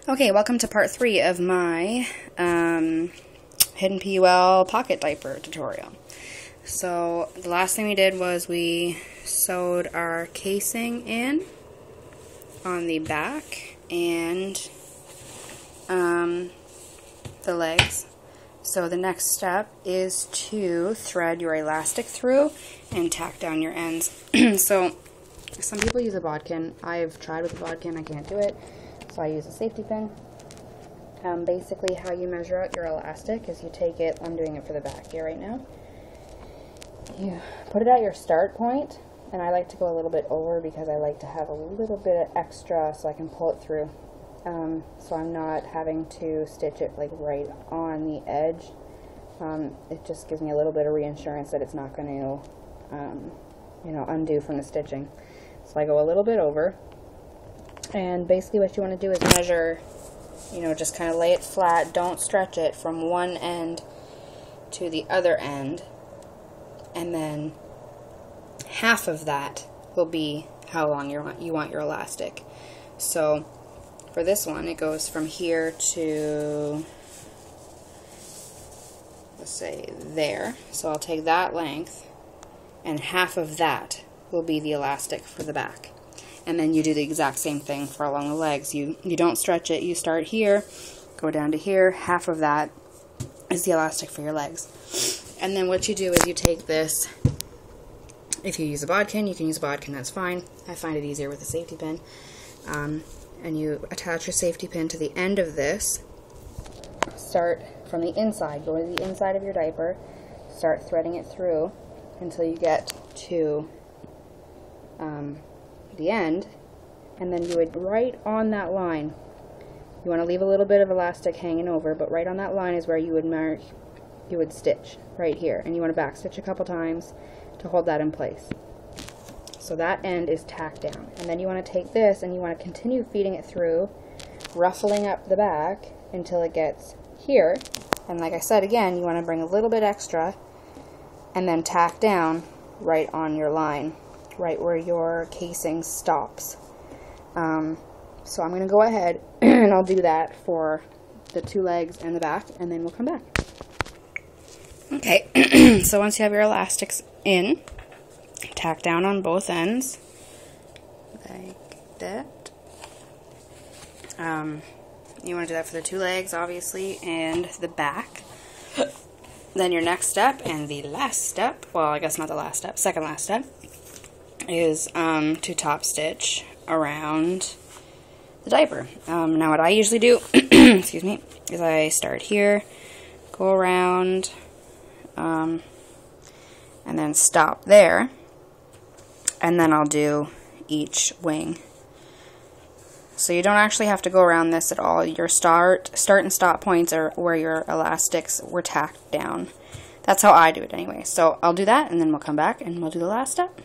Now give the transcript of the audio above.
Okay, welcome to part 3 of my hidden PUL pocket diaper tutorial. So the last thing we did was we sewed our casing in on the back and the legs. So the next step is to thread your elastic through and tack down your ends. So some people use a bodkin. I've tried with a bodkin, I can't do it. So I use a safety pin. Basically how you measure out your elastic is you take it, I'm doing it for the back here right now. You put it at your start point, and I like to go a little bit over because I like to have a little bit of extra so I can pull it through. So I'm not having to stitch it like right on the edge. It just gives me a little bit of reassurance that it's not going to, undo from the stitching. So I go a little bit over. And basically what you want to do is measure, just kind of lay it flat, don't stretch it from one end to the other end, and then half of that will be how long you want your elastic. So for this one, it goes from here to, let's say, there. So I'll take that length, and half of that will be the elastic for the back. And then you do the exact same thing for along the legs. You don't stretch it. You start here, go down to here. Half of that is the elastic for your legs. And then what you do is you take this. If you use a bodkin, you can use a bodkin. That's fine. I find it easier with a safety pin. And you attach your safety pin to the end of this. Start from the inside. Go to the inside of your diaper. Start threading it through until you get to the end, and then you would, right on that line, you want to leave a little bit of elastic hanging over, but right on that line is where you would stitch right here, and you want to back stitch a couple times to hold that in place. So that end is tacked down, and then you want to take this and you want to continue feeding it through, ruffling up the back until it gets here, and like I said again, you want to bring a little bit extra and then tack down right on your line, right where your casing stops. So I'm going to go ahead and I'll do that for the two legs and the back, and then we'll come back. Okay, so once you have your elastics in, tack down on both ends, like that. You want to do that for the two legs, obviously, and the back. Then your next step, and the last step, well, I guess not the last step, second last step, is to top stitch around the diaper. Now what I usually do, excuse me, is I start here, go around, and then stop there, and then I'll do each wing. So you don't actually have to go around this at all. Your start and stop points are where your elastics were tacked down. That's how I do it anyway. So I'll do that, and then we'll come back and we'll do the last step.